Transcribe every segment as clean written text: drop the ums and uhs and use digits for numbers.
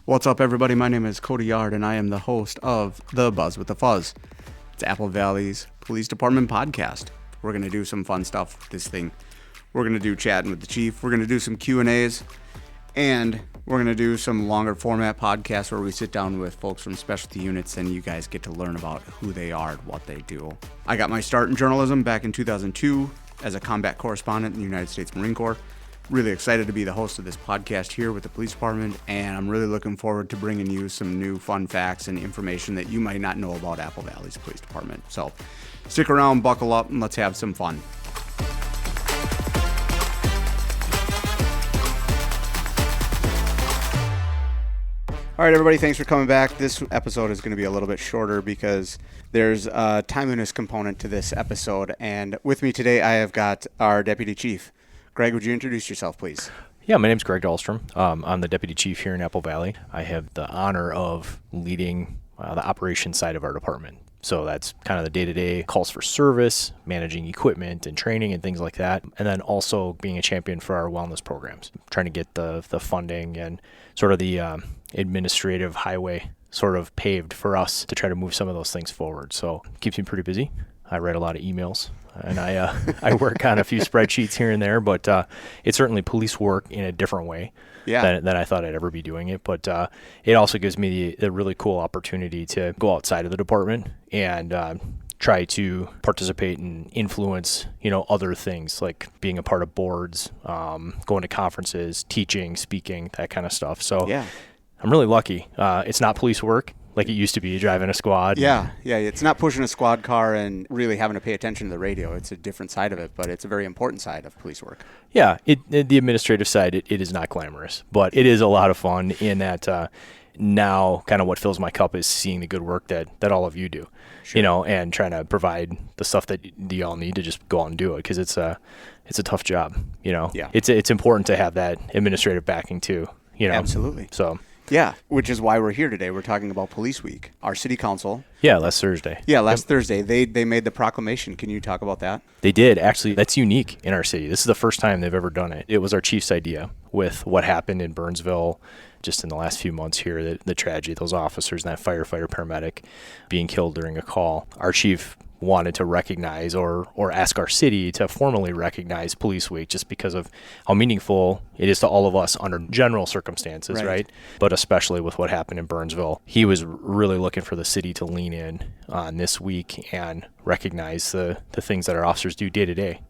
What's up, everybody? My name is Cody and I am the host of The Buzz with the Fuzz. It's Apple Valley's Police Department podcast. We're going to do some fun stuff with this thing. We're going to do chatting with the chief. We're going to do some Q&As. And we're going to do some longer format podcasts where we sit down with folks from specialty units and you guys get to learn about who they are and what they do. I got my start in journalism back in 2002 as a combat correspondent in the United States Marine Corps. Really excited to be the host of this podcast here with the police department, and I'm really looking forward to bringing you some new fun facts and information that you might not know about Apple Valley's police department. So stick around, buckle up, and let's have some fun. All right, everybody, thanks for coming back. This episode is going to be a little bit shorter because there's a timeliness component to this episode, and with me today I have got our deputy chief. Greg, would you introduce yourself, please? Yeah, my name's Greg Dahlstrom. I'm the deputy chief here in Apple Valley. I have the honor of leading the operations side of our department. So that's kind of the day-to-day calls for service, managing equipment and training and things like that. And then also being a champion for our wellness programs, trying to get the funding and sort of the administrative highway sort of paved for us to try to move some of those things forward. So it keeps me pretty busy. I write a lot of emails. And I work on a few spreadsheets here and there, but it's certainly police work in a different way than I thought I'd ever be doing it. But it also gives me the really cool opportunity to go outside of the department and try to participate and influence, other things like being a part of boards, going to conferences, teaching, speaking, that kind of stuff. So I'm really lucky. It's not police work like it used to be, driving a squad. Yeah. It's not pushing a squad car and really having to pay attention to the radio. It's a different side of it, but it's a very important side of police work. Yeah, the administrative side, it is not glamorous, but it is a lot of fun in that now kind of what fills my cup is seeing the good work that all of you do, and trying to provide the stuff that you all need to just go out and do it, because it's a tough job, It's important to have that administrative backing too, Absolutely. So... Yeah, which is why we're here today. We're talking about Police Week. Our city council. Yeah, last Thursday. Thursday. They made the proclamation. Can you talk about that? They did. Actually, that's unique in our city. This is the first time they've ever done it. It was our chief's idea with what happened in Burnsville just in the last few months here, the tragedy, those officers and that firefighter paramedic being killed during a call. Our chief wanted to recognize or ask our city to formally recognize Police Week just because of how meaningful it is to all of us under general circumstances, right? But especially with what happened in Burnsville. He was really looking for the city to lean in on this week and recognize the things that our officers do day to day,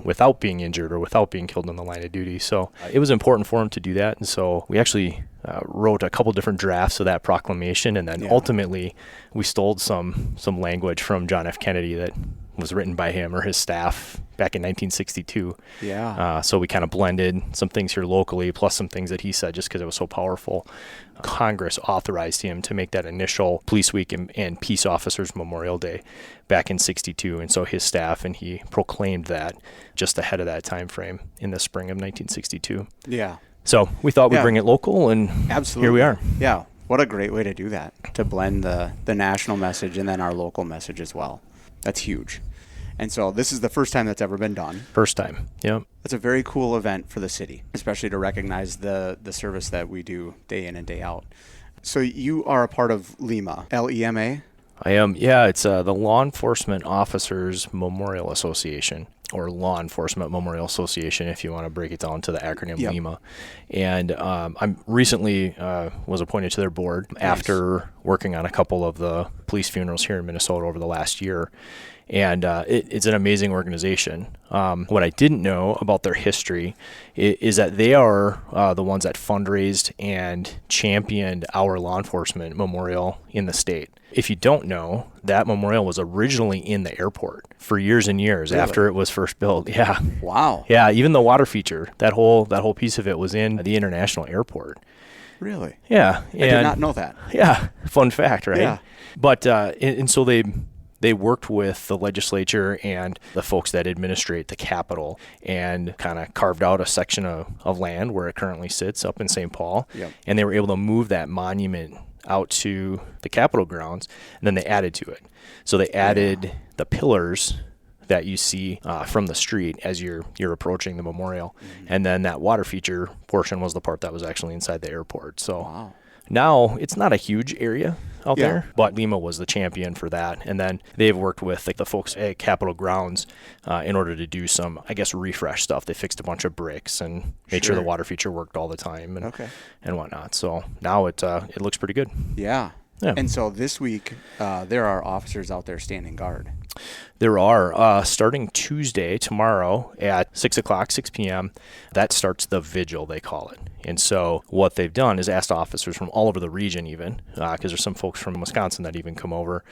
without being injured or without being killed in the line of duty. So it was important for him to do that. And so we actually wrote a couple different drafts of that proclamation, and then ultimately we stole some language from John F. Kennedy that was written by him or his staff back in 1962. So we kind of blended some things here locally plus some things that he said just because it was so powerful. Congress authorized him to make that initial Police Week and Peace Officers Memorial Day back in 62, and so his staff and he proclaimed that just ahead of that time frame in the spring of 1962. So we thought we'd bring it local, and here we are. Yeah, what a great way to do that, to blend the national message and then our local message as well. That's huge. And so this is the first time that's ever been done. First time, yep. It's a very cool event for the city, especially to recognize the service that we do day in and day out. So you are a part of LEMA, L-E-M-A? I am, it's the Law Enforcement Officers Memorial Association, or Law Enforcement Memorial Association, if you want to break it down to the acronym LEMA. And I recently was appointed to their board after working on a couple of the police funerals here in Minnesota over the last year. And it's an amazing organization. What I didn't know about their history is that they are the ones that fundraised and championed our law enforcement memorial in the state. If you don't know, that memorial was originally in the airport for years and years after it was first built. Yeah. Wow. Yeah, even the water feature, that whole piece of it was in the international airport. Really? Yeah. I did not know that. Yeah. Fun fact, right? Yeah. But and so they worked with the legislature and the folks that administrate the Capitol and kind of carved out a section of land where it currently sits up in St. Paul. Yep. And they were able to move that monument out to the Capitol grounds, and then they added to it. So they added the pillars that you see from the street as you're approaching the memorial. Mm-hmm. And then that water feature portion was the part that was actually inside the airport. So Now, it's not a huge area out there, but Lima was the champion for that. And then they've worked with the folks at Capitol Grounds in order to do some, I guess, refresh stuff. They fixed a bunch of bricks and made sure the water feature worked all the time and whatnot. So now it looks pretty good. Yeah. And so this week, there are officers out there standing guard. There are, starting Tuesday, tomorrow at 6 o'clock, 6 p.m., that starts the vigil, they call it. And so what they've done is asked officers from all over the region even, because there's some folks from Wisconsin that even come over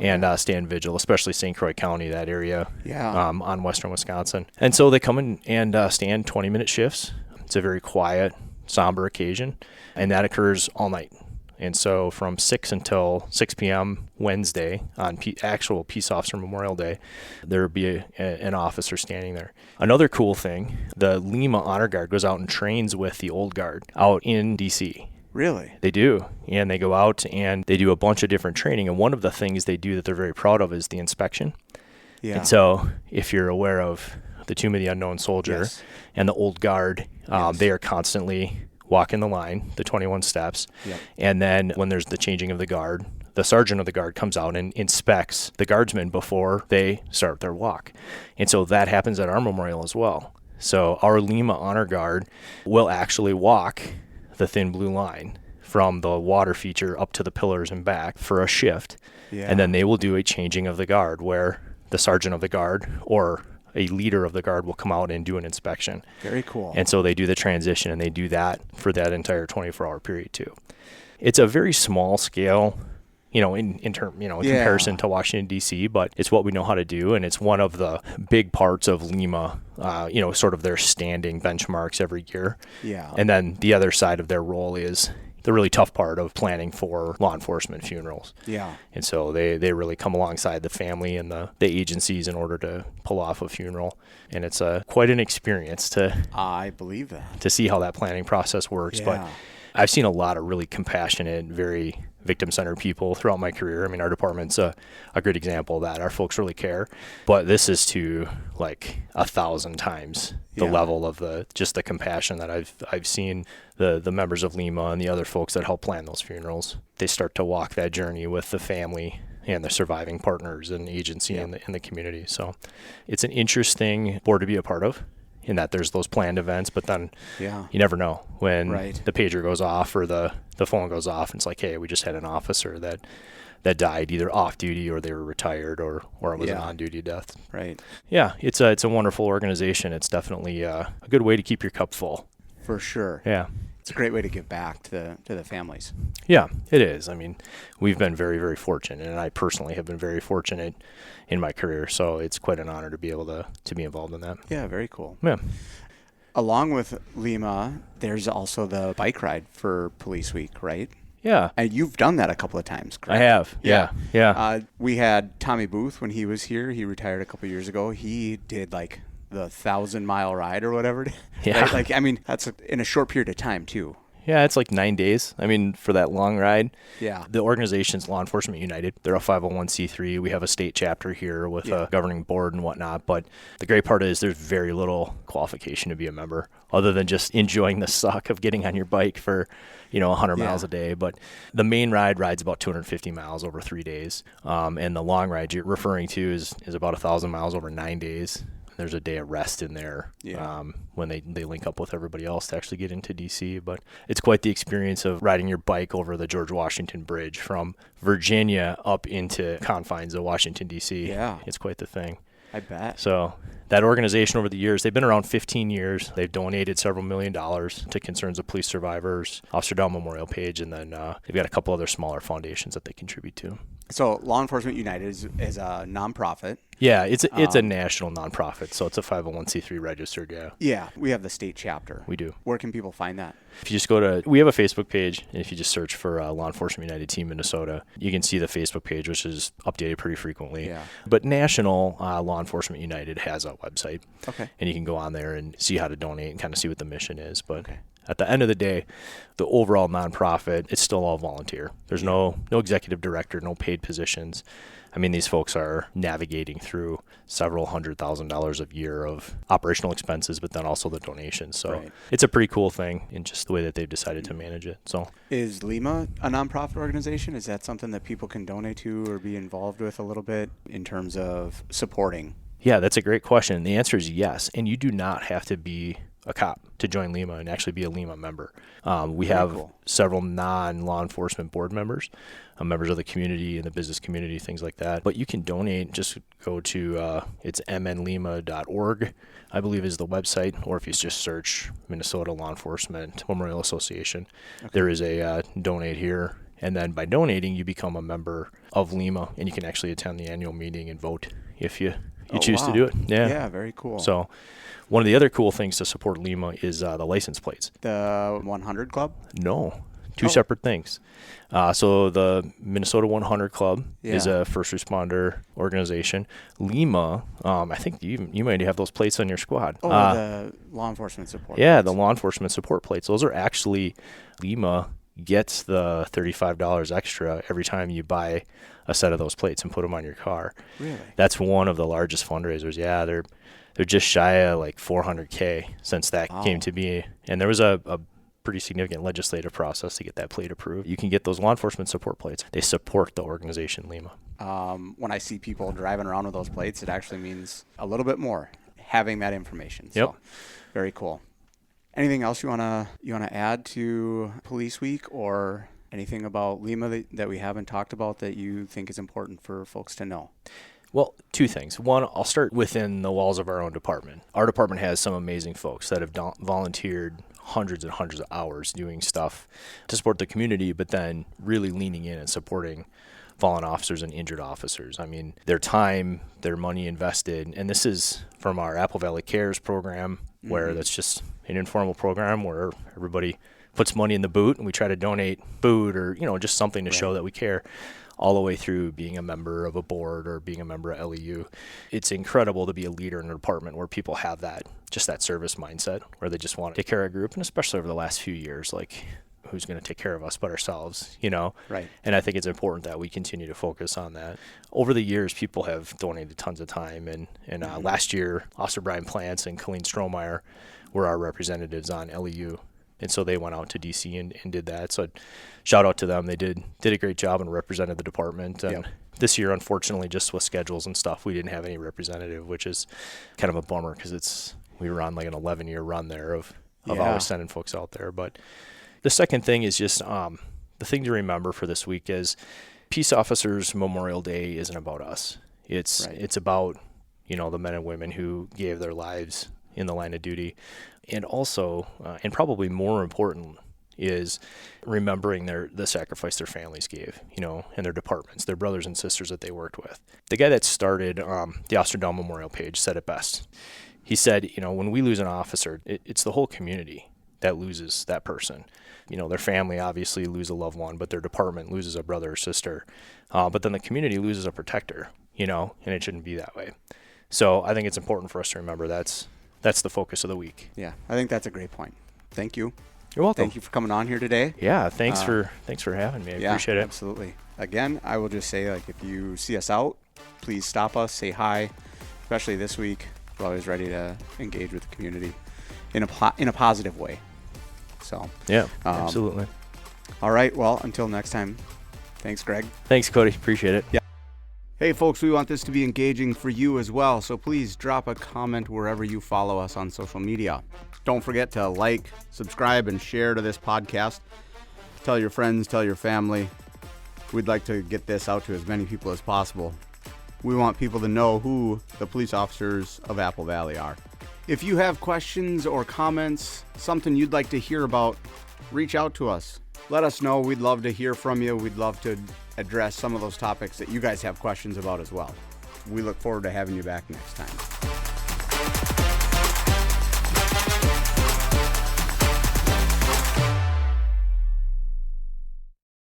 and stand vigil, especially St. Croix County, that area on western Wisconsin. And so they come in and stand 20-minute shifts. It's a very quiet, somber occasion, and that occurs all night. And so from 6 until 6 p.m. Wednesday on actual Peace Officer Memorial Day, there will be an officer standing there. Another cool thing, the Lima Honor Guard goes out and trains with the Old Guard out in D.C. Really? They do. And they go out and they do a bunch of different training. And one of the things they do that they're very proud of is the inspection. Yeah. And so if you're aware of the Tomb of the Unknown Soldier and the Old Guard, they are constantly walking the line, the 21 steps. Yep. And then when there's the changing of the guard, the sergeant of the guard comes out and inspects the guardsmen before they start their walk. And so that happens at our memorial as well. So our Lima Honor Guard will actually walk the thin blue line from the water feature up to the pillars and back for a shift. Yeah. And then they will do a changing of the guard where the sergeant of the guard or a leader of the guard will come out and do an inspection. Very cool. And so they do the transition, and they do that for that entire 24-hour period too. It's a very small scale, in comparison to Washington D.C., but it's what we know how to do, and it's one of the big parts of Lima. Sort of their standing benchmarks every year. Yeah. And then the other side of their role is the really tough part of planning for law enforcement funerals. Yeah. And so they really come alongside the family and the agencies in order to pull off a funeral. And it's quite an experience I believe that. To see how that planning process works. Yeah. But I've seen a lot of really compassionate, very victim-centered people throughout my career. I mean, our department's a great example of that. Our folks really care. But this is to 1,000 times the level of the compassion that I've seen the members of Lima and the other folks that help plan those funerals. They start to walk that journey with the family and the surviving partners and agency in the community. So it's an interesting board to be a part of, in that there's those planned events, but then you never know when the pager goes off or the phone goes off, and it's like, hey, we just had an officer that died either off duty or they were retired or it was an on-duty death. Right. Yeah, it's a wonderful organization. It's definitely a good way to keep your cup full. For sure. Yeah. It's a great way to give back to the families. Yeah, it is. I mean, we've been very, very fortunate, and I personally have been very fortunate in my career, so it's quite an honor to be able to be involved in that. Yeah, very cool. Yeah. Along with Lima, there's also the bike ride for Police Week, right? Yeah. And you've done that a couple of times, correct? I have. Yeah. We had Tommy Booth when he was here. He retired a couple of years ago. He did the 1,000-mile ride or whatever. Yeah. Right? That's in a short period of time too. Yeah, it's 9 days. I mean, for that long ride. Yeah. The organization's Law Enforcement United. They're a 501c3. We have a state chapter here with a governing board and whatnot. But the great part is there's very little qualification to be a member, other than just enjoying the suck of getting on your bike for 100 miles a day. But the main rides about 250 miles over 3 days. And the long ride you're referring to is about 1,000 miles over 9 days. There's a day of rest in there when they link up with everybody else to actually get into D.C. But it's quite the experience of riding your bike over the George Washington Bridge from Virginia up into confines of Washington, D.C. Yeah. It's quite the thing. I bet. So that organization over the years, they've been around 15 years. They've donated several $1 million to Concerns of Police Survivors, Officer Down Memorial Page, and then they've got a couple other smaller foundations that they contribute to. So Law Enforcement United is a nonprofit. Yeah, it's a national nonprofit, so it's a 501c3 registered, Yeah, we have the state chapter. We do. Where can people find that? If you just we have a Facebook page, and if you just search for Law Enforcement United Team Minnesota, you can see the Facebook page, which is updated pretty frequently. Yeah. But National Law Enforcement United has a website. Okay. And you can go on there and see how to donate and kind of see what the mission is. But at the end of the day, the overall nonprofit, it's still all volunteer. There's no executive director, no paid positions. I mean, these folks are navigating through several $100,000 a year of operational expenses, but then also the donations. So It's a pretty cool thing in just the way that they've decided to manage it. So is Lima a nonprofit organization? Is that something that people can donate to or be involved with a little bit in terms of supporting? Yeah, that's a great question. The answer is yes. And you do not have to be a cop to join Lima and actually be a Lima member. We have several non-law enforcement board members, members of the community and the business community, things like that. But you can donate. Just go to it's mnlima.org, I believe is the website, or if you just search Minnesota Law Enforcement Memorial Association, there is a donate here. And then by donating, you become a member of Lima, and you can actually attend the annual meeting and vote if you choose to do it. Yeah, very cool. So one of the other cool things to support Lima is the license plates. The 100 Club? No, two separate things. So the Minnesota 100 Club is a first responder organization. Lima, I think you might have those plates on your squad. The law enforcement support. Yeah, plates. the law enforcement support plates. Those are actually, Lima gets the $35 extra every time you buy a set of those plates and put them on your car. Really? That's one of the largest fundraisers. Yeah, they're just shy of like $400K since that came to be. And there was a pretty significant legislative process to get that plate approved. You can get those law enforcement support plates. They support the organization Lima. When I see people driving around with those plates, it actually means a little bit more having that information. So, very cool. Anything else you wanna add to Police Week, or anything about Lima that we haven't talked about that you think is important for folks to know? Well, two things. One, I'll start within the walls of our own department. Our department has some amazing folks that have volunteered hundreds and hundreds of hours doing stuff to support the community, but then really leaning in and supporting fallen officers and injured officers. I mean, their time, their money invested, and this is from our Apple Valley Cares program, where that's just an informal program where everybody puts money in the boot and we try to donate food or, just something to show that we care, all the way through being a member of a board or being a member of LEU. It's incredible to be a leader in a department where people have that service mindset, where they just want to take care of a group, and especially over the last few years, like, who's going to take care of us but ourselves, Right. And I think it's important that we continue to focus on that. Over the years, people have donated tons of time, and last year, Officer Brian Plants and Colleen Strohmeyer were our representatives on LEU, and so they went out to DC and did that. So shout out to them. They did a great job and represented the department. And this year, unfortunately, just with schedules and stuff, we didn't have any representative, which is kind of a bummer, because we were on like an 11-year run there of always sending folks out there. But the second thing is just the thing to remember for this week is Peace Officers Memorial Day isn't about us. It's about, the men and women who gave their lives in the line of duty. And also, and probably more important, is remembering the sacrifice their families gave, and their departments, their brothers and sisters that they worked with. The guy that started the Dahlstrom Memorial page said it best. He said, when we lose an officer, it's the whole community that loses that person. Their family obviously lose a loved one, but their department loses a brother or sister. But then the community loses a protector, and it shouldn't be that way. So I think it's important for us to remember that's the focus of the week. Yeah, I think that's a great point. Thank you. You're welcome. Thank you for coming on here today. Yeah, thanks for having me. I appreciate it. Absolutely. Again, I will just say, if you see us out, please stop us, say hi. Especially this week, we're always ready to engage with the community in a positive way. So yeah, absolutely. All right. Well, until next time. Thanks, Greg. Thanks, Cody. Appreciate it. Yeah. Hey, folks, we want this to be engaging for you as well, so please drop a comment wherever you follow us on social media. Don't forget to like, subscribe, and share to this podcast. Tell your friends, tell your family. We'd like to get this out to as many people as possible. We want people to know who the police officers of Apple Valley are. If you have questions or comments, something you'd like to hear about, reach out to us. Let us know. We'd love to hear from you. We'd love to address some of those topics that you guys have questions about as well. We look forward to having you back next time.